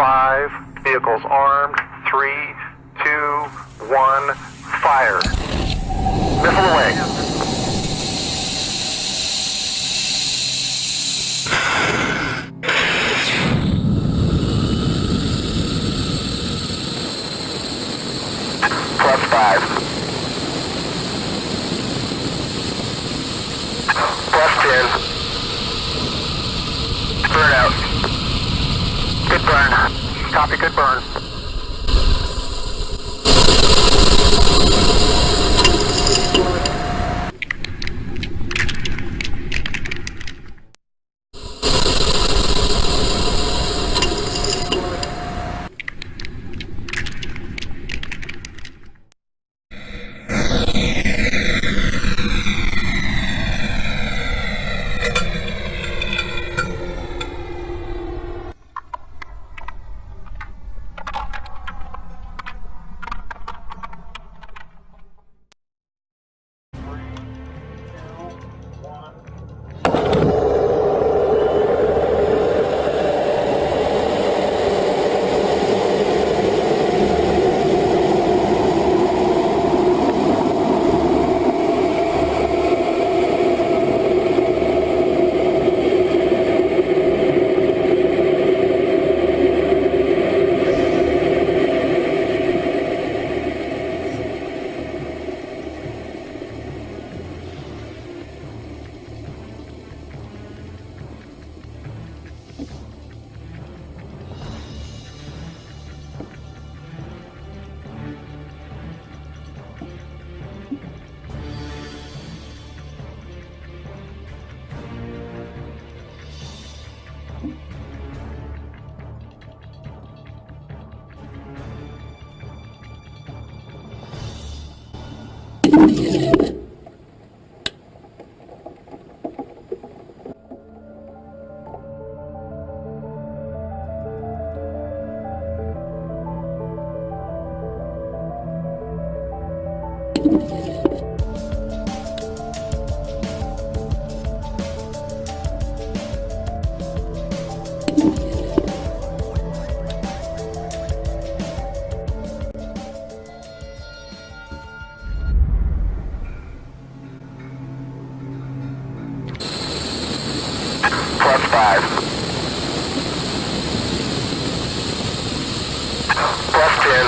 5, vehicles armed. 3, 2, 1, fire. Missile away. Plus 5. Plus 10. Burn out. Good burn. Copy, good burn. Plus 5. Plus 10.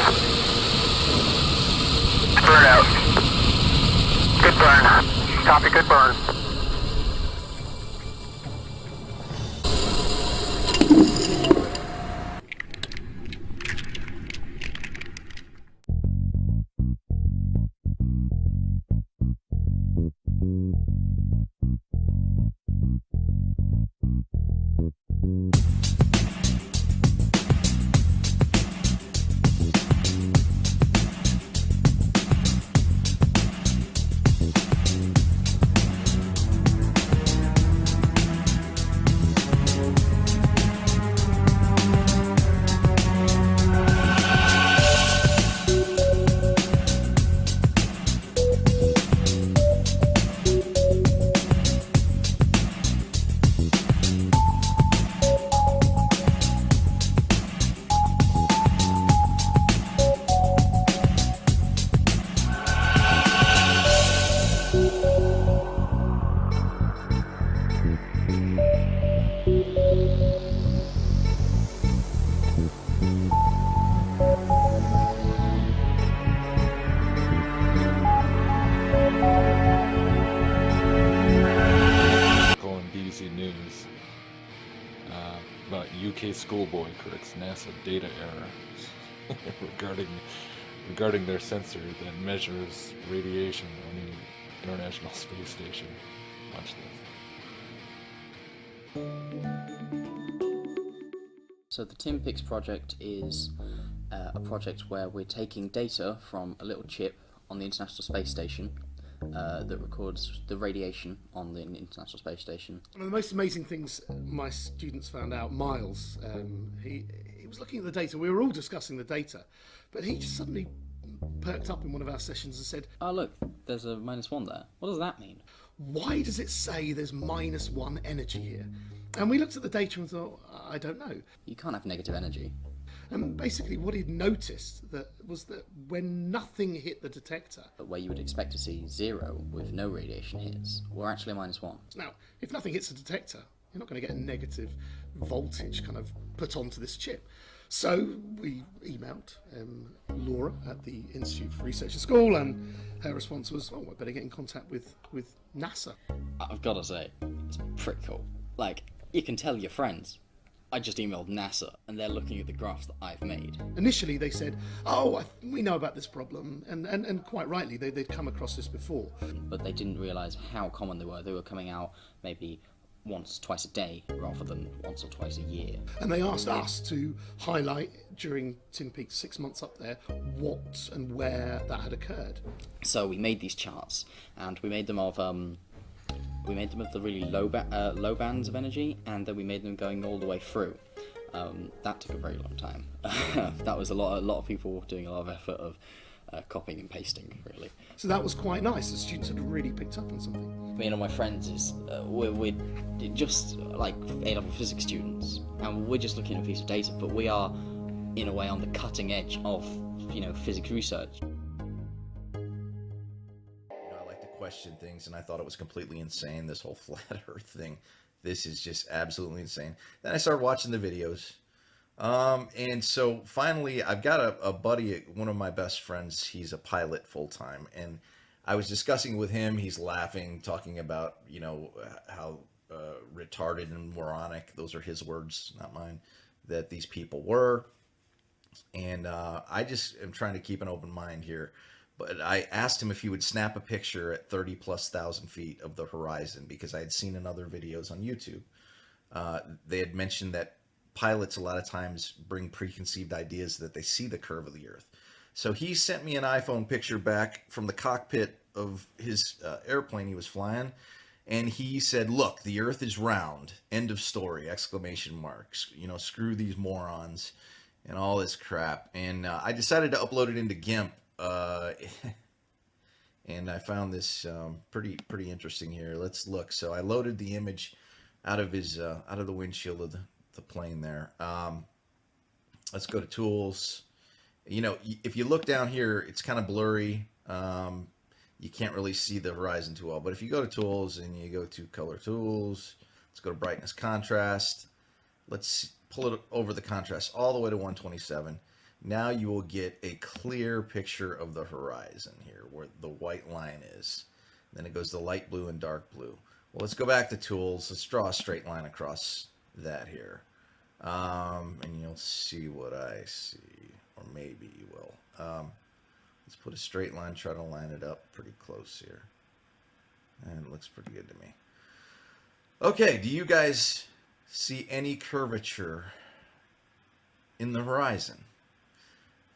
Burn out. Good burn. Copy, good burn. About UK schoolboy corrects NASA data error regarding their sensor that measures radiation on the International Space Station. Watch this. So the TIMPIX project is a project where we're taking data from a little chip on the International Space Station that records the radiation on the International Space Station. One of the most amazing things my students found out, Miles, he was looking at the data. We were all discussing the data, but he just suddenly perked up in one of our sessions and said, "Oh look, there's a -1 there. What does that mean? Why does it say there's -1 energy here?" And we looked at the data and thought, I don't know. You can't have negative energy. And basically what he'd noticed was that when nothing hit the detector, Where you would expect to see 0 with no radiation hits, we're actually -1. now, if nothing hits the detector, you're not going to get a negative voltage kind of put onto this chip. So we emailed Laura at the Institute for Research at School, and her response was, "Oh, I better get in contact with NASA." I've got to say, it's pretty cool. Like, you can tell your friends, I just emailed NASA, and they're looking at the graphs that I've made. Initially, they said, "Oh, we know about this problem," and quite rightly, they'd come across this before. But they didn't realise how common they were. They were coming out maybe once, twice a day, rather than once or twice a year. And they asked us to highlight during Tim Peake's 6 months up there what and where that had occurred. So we made these charts, and we made them of the really low bands of energy, and then we made them going all the way through. That took a very long time. That was a lot of people doing a lot of effort of copying and pasting, really. So that was quite nice. The students had really picked up on something. Me and all my friends we're just like A-level physics students, and we're just looking at a piece of data, but we are in a way on the cutting edge of physics research. I like to question things, and I thought it was completely insane, this whole flat earth thing. This is just absolutely insane. Then I started watching the videos. And so finally, I've got a buddy, one of my best friends. He's a pilot full-time, and I was discussing with him. He's laughing, talking about, how retarded and moronic, those are his words, not mine, that these people were. And I just am trying to keep an open mind here. But I asked him if he would snap a picture at 30,000+ feet of the horizon, because I had seen in other videos on YouTube. They had mentioned that pilots a lot of times bring preconceived ideas that they see the curve of the earth. So he sent me an iPhone picture back from the cockpit of his airplane he was flying, and he said, "Look, the earth is round, end of story, exclamation marks, screw these morons," and all this crap. And I decided to upload it into GIMP, and I found this pretty interesting here. Let's look. So I loaded the image out of the windshield of the plane there. Let's go to tools. If you look down here, it's kind of blurry. You can't really see the horizon too well. But if you go to tools and you go to color tools, let's go to brightness contrast. Let's pull it over the contrast all the way to 127. Now you will get a clear picture of the horizon here, where the white line is. Then it goes to light blue and dark blue. Well, let's go back to tools. Let's draw a straight line across that here. And you'll see what I see, or maybe you will. Let's put a straight line, try to line it up pretty close here. And it looks pretty good to me. Okay, do you guys see any curvature in the horizon?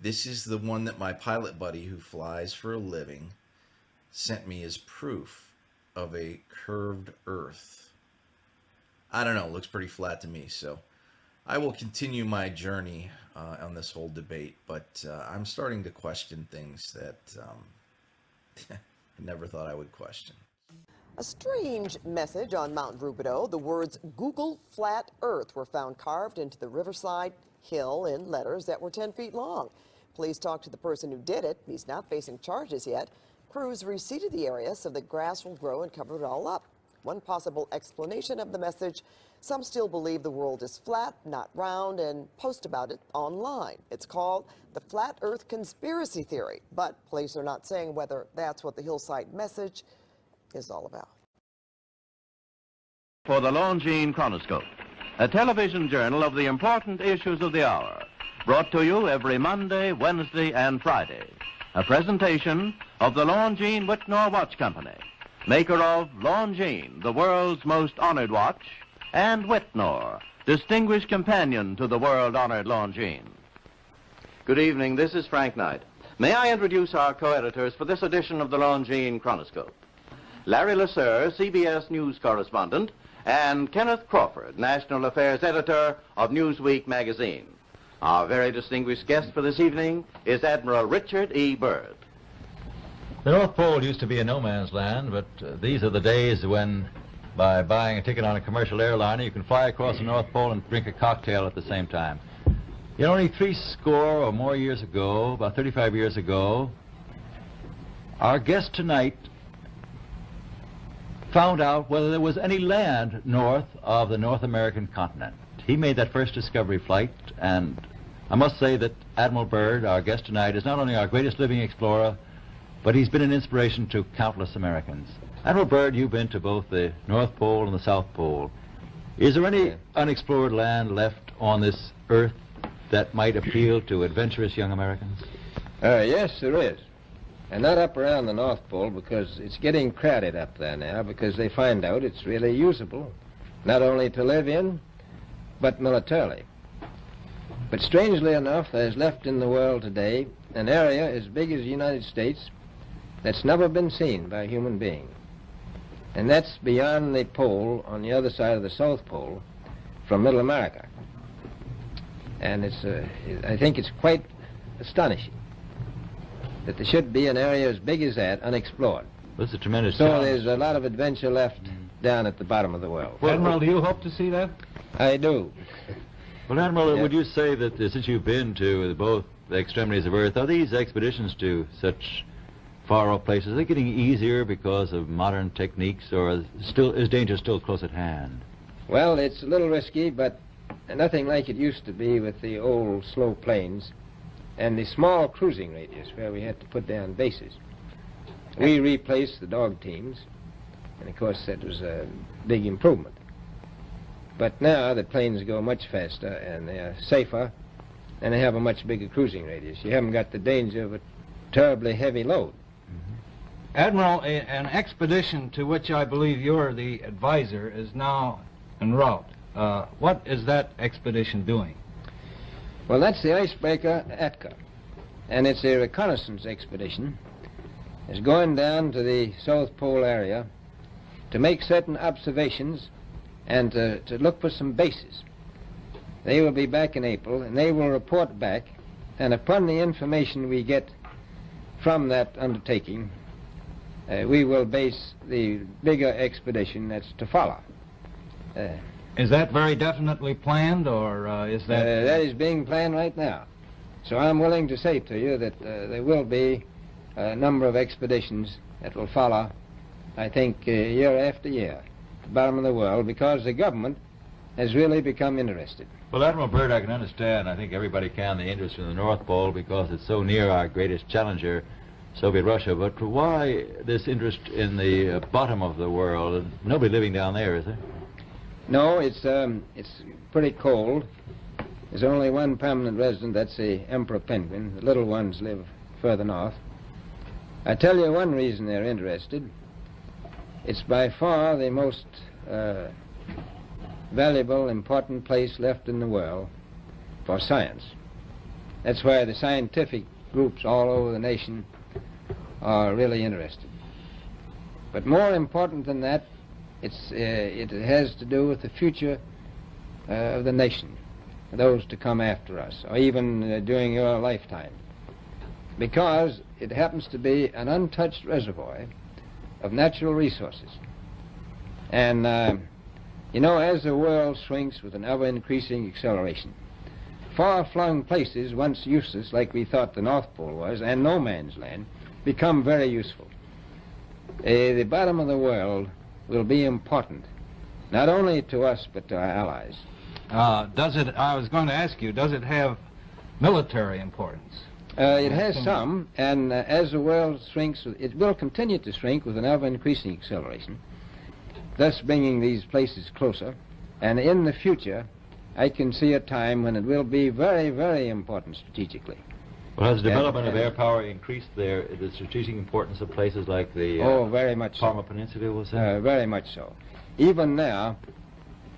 This is the one that my pilot buddy, who flies for a living, sent me as proof of a curved earth. I don't know, it looks pretty flat to me, so I will continue my journey on this whole debate, but I'm starting to question things that I never thought I would question. A strange message on Mount Rubidoux. The words "Google Flat Earth" were found carved into the Riverside hill in letters that were 10 feet long. Police talked to the person who did it. He's not facing charges yet. Crews reseeded the area so the grass will grow and cover it all up. One possible explanation of the message: some still believe the world is flat, not round, and post about it online. It's called the Flat Earth Conspiracy Theory, but police are not saying whether that's what the hillside message is all about. For the Longines Chronoscope, a television journal of the important issues of the hour, brought to you every Monday, Wednesday, and Friday. A presentation of the Longines Whitnor Watch Company, maker of Longines, the world's most honored watch, and Whitnor, distinguished companion to the world-honored Longines. Good evening, this is Frank Knight. May I introduce our co-editors for this edition of the Longines Chronoscope? Larry Lasser, CBS News correspondent, and Kenneth Crawford, National Affairs Editor of Newsweek magazine. Our very distinguished guest for this evening is Admiral Richard E. Byrd. The North Pole used to be a no-man's land, but these are the days when, by buying a ticket on a commercial airliner, you can fly across the North Pole and drink a cocktail at the same time. You know, only 70 or more years ago, about 35 years ago, our guest tonight found out whether there was any land north of the North American continent. He made that first discovery flight, and I must say that Admiral Byrd, our guest tonight, is not only our greatest living explorer, but he's been an inspiration to countless Americans. Admiral Byrd, you've been to both the North Pole and the South Pole. Is there any unexplored land left on this earth that might appeal to adventurous young Americans? Yes, there is. And not up around the North Pole, because it's getting crowded up there now, because they find out it's really usable, not only to live in, but militarily. But strangely enough, there's left in the world today an area as big as the United States that's never been seen by a human being. And that's beyond the pole, on the other side of the South Pole, from Middle America. And I think it's quite astonishing that there should be an area as big as that unexplored. This is a tremendous So challenge. there's a lot of adventure left down at the bottom of the world. Admiral, do you hope to see that? I do. Well, Admiral, Yeah. would you say that since you've been to both the extremities of Earth, are these expeditions to such far-off places, are they getting easier because of modern techniques, or is danger still close at hand? Well, it's a little risky, but nothing like it used to be with the old slow planes and the small cruising radius where we had to put down bases. We replaced the dog teams, and of course that was a big improvement. But now the planes go much faster and they're safer, and they have a much bigger cruising radius. You haven't got the danger of a terribly heavy load. Admiral, an expedition to which I believe you're the advisor is now en route. What is that expedition doing? Well, that's the icebreaker Atka, and it's a reconnaissance expedition. It's going down to the South Pole area to make certain observations and to look for some bases. They will be back in April, and they will report back, and upon the information we get from that undertaking, we will base the bigger expedition that's to follow. Is that very definitely planned, or is that... That is being planned right now. So I'm willing to say to you that there will be a number of expeditions that will follow, I think, year after year, at the bottom of the world, because the government has really become interested. Well, Admiral Byrd, I can understand, I think everybody can, the interest in the North Pole because it's so near our greatest challenger, Soviet Russia, but why this interest in the bottom of the world? Nobody living down there, is there? No, it's pretty cold. There's only one permanent resident, that's the emperor penguin. The little ones live further north. I tell you one reason they're interested. It's by far the most valuable, important place left in the world for science. That's why the scientific groups all over the nation are really interested. But more important than that, it has to do with the future of the nation, those to come after us, or even during your lifetime, because it happens to be an untouched reservoir of natural resources. And you know, as the world shrinks with an ever-increasing acceleration, far-flung places once useless, like we thought the North Pole was, and no man's land, become very useful. The bottom of the world will be important, not only to us, but to our allies. I was going to ask you, does it have military importance? It has some, and as the world shrinks, it will continue to shrink with an ever-increasing acceleration, thus bringing these places closer. And in the future, I can see a time when it will be very, very important strategically. Well, has the development of air power increased the strategic importance of places like the very much Palmer so. Peninsula, was it? Very much so. Even now,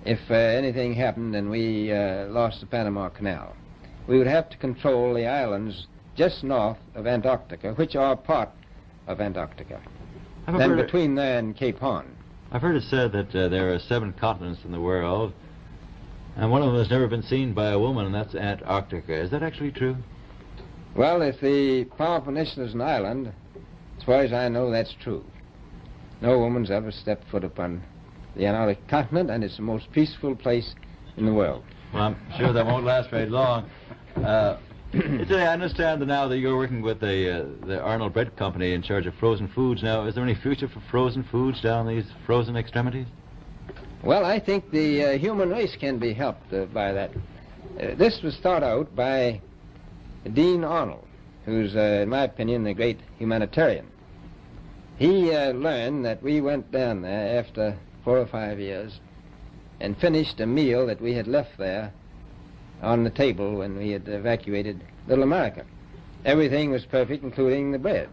if anything happened and we lost the Panama Canal, we would have to control the islands just north of Antarctica, which are part of Antarctica, then between there and Cape Horn. I've heard it said that there are 7 continents in the world, and one of them has never been seen by a woman, and that's Antarctica. Is that actually true? Well, if the Palmer Peninsula is an island, as far as I know, that's true. No woman's ever stepped foot upon the Antarctic continent, and it's the most peaceful place in the world. Well, I'm sure that won't last very long. I understand that now that you're working with the Arnold Bread Company in charge of frozen foods. Now, is there any future for frozen foods down these frozen extremities? Well, I think the human race can be helped by that. This was thought out by Dean Arnold, who's, in my opinion, a great humanitarian. He learned that we went down there after 4 or 5 years and finished a meal that we had left there on the table when we had evacuated Little America. Everything was perfect, including the bread.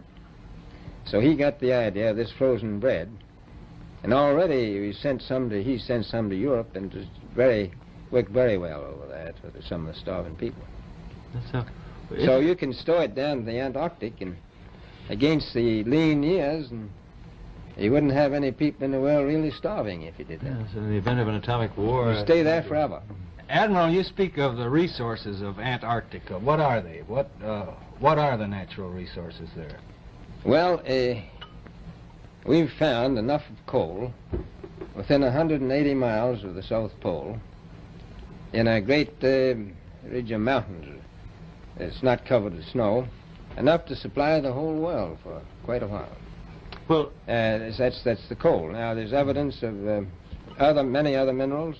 So he got the idea of this frozen bread, and already he sent some to Europe, and it worked very well over there for some of the starving people. So you can store it down to the Antarctic and against the lean years, and you wouldn't have any people in the world really starving if you did that. Yes, in the event of an atomic war... You stay there forever. Admiral, you speak of the resources of Antarctica. What are they? What are the natural resources there? Well, we've found enough of coal within 180 miles of the South Pole in a great ridge of mountains. It's not covered with snow, enough to supply the whole world for quite a while. Well, that's the coal. Now, there's evidence of many other minerals.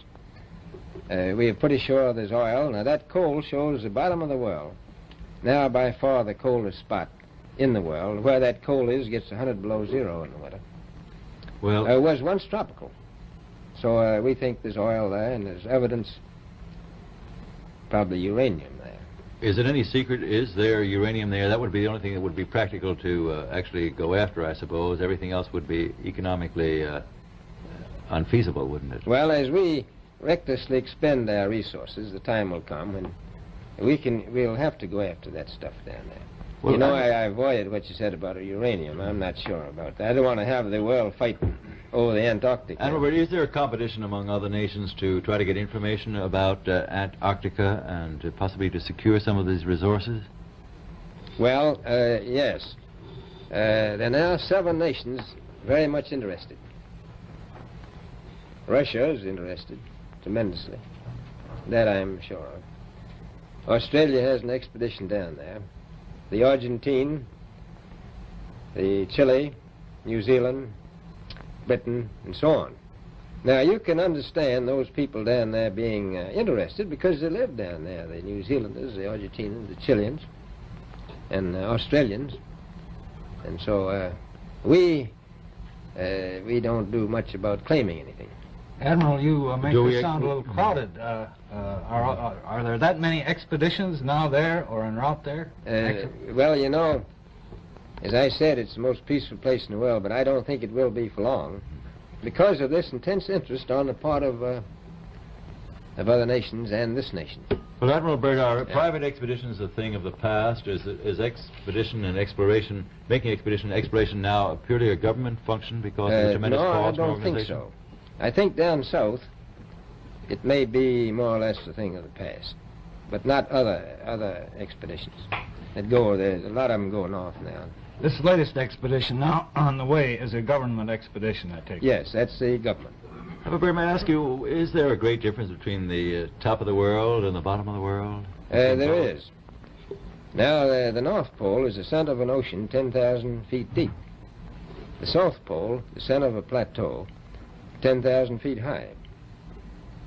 We are pretty sure there's oil. Now, that coal shows the bottom of the world. Now, by far the coldest spot in the world. Where that coal is gets 100 below zero in the winter. Well, it was once tropical. So we think there's oil there, and there's evidence, probably uranium there. Is it any secret? Is there uranium there? That would be the only thing that would be practical to actually go after, I suppose. Everything else would be economically unfeasible, wouldn't it? Well, as we recklessly expend our resources, the time will come when we'll have to go after that stuff down there. Well, you know, I avoided what you said about uranium. I'm not sure about that. I don't want to have the world fighting over the Antarctic. Admiral Byrd, is there a competition among other nations to try to get information about Antarctica and possibly to secure some of these resources? Well, yes. There are now 7 nations very much interested. Russia is interested tremendously. That I'm sure of. Australia has an expedition down there. The Argentine, the Chile, New Zealand, Britain, and so on. Now, you can understand those people down there being interested because they live down there. The New Zealanders, the Argentinians, the Chileans, and Australians. And so we don't do much about claiming anything. Admiral, you make this sound a little crowded. Are there that many expeditions now there or en route there? Well, you know, as I said, it's the most peaceful place in the world, but I don't think it will be for long because of this intense interest on the part of other nations and this nation. Well, Admiral Byrd, are private expeditions a thing of the past? Is expedition and exploration, making expedition and exploration now purely a government function because of the tremendous cost and organization? No, I don't think so. I think down south it may be more or less a thing of the past, but not other expeditions that go. There's a lot of them go north now. This latest expedition now on the way is a government expedition, I take it. Yes, that's the government. Admiral Byrd, may I ask you, is there a great difference between the top of the world and the bottom of the world? There is. Now, the North Pole is the center of an ocean 10,000 feet deep. The South Pole, the center of a plateau, 10,000 feet high.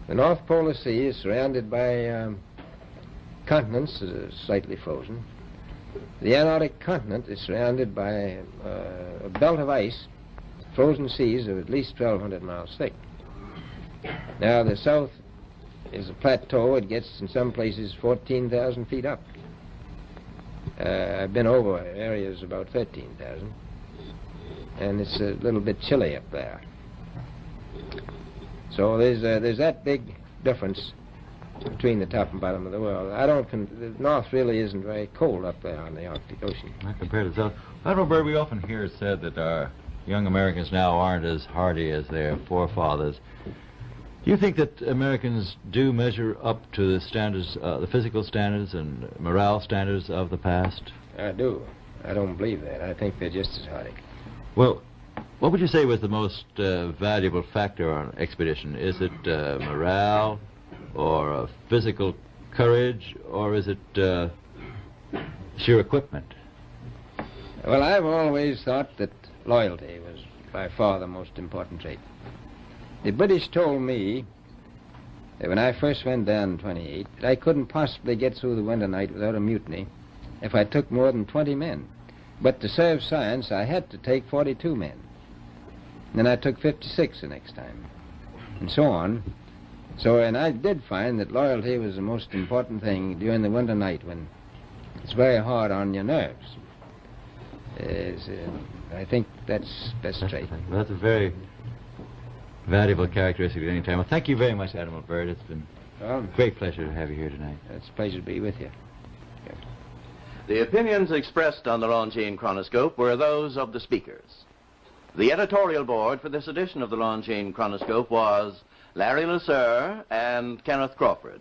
The North Polar Sea is surrounded by continents that are slightly frozen. The Antarctic continent is surrounded by a belt of ice, frozen seas of at least 1,200 miles thick. Now, the south is a plateau. It gets, in some places, 14,000 feet up. I've been over areas about 13,000, and it's a little bit chilly up there. So there's that big difference between the top and bottom of the world. The North really isn't very cold up there on the Arctic Ocean. Not compared to South. Admiral Byrd, we often hear it said that our young Americans now aren't as hardy as their forefathers. Do you think that Americans do measure up to the standards, the physical standards and morale standards of the past? I do. I don't believe that. I think they're just as hardy. Well, what would you say was the most valuable factor on an expedition? Is it morale or physical courage, or is it sheer equipment? Well, I've always thought that loyalty was by far the most important trait. The British told me that when I first went down in 28, that I couldn't possibly get through the winter night without a mutiny if I took more than 20 men. But to serve science, I had to take 42 men. And then I took 56 the next time, and so on. So, and I did find that loyalty was the most important thing during the winter night when it's very hard on your nerves. I think that's best trait. Well, that's a very valuable characteristic at any time. Well, thank you very much, Admiral Byrd. It's been a great pleasure to have you here tonight. It's a pleasure to be with you. The opinions expressed on the Longines Chronoscope were those of the speakers. The editorial board for this edition of the Longines Chronoscope was Larry Lasser and Kenneth Crawford.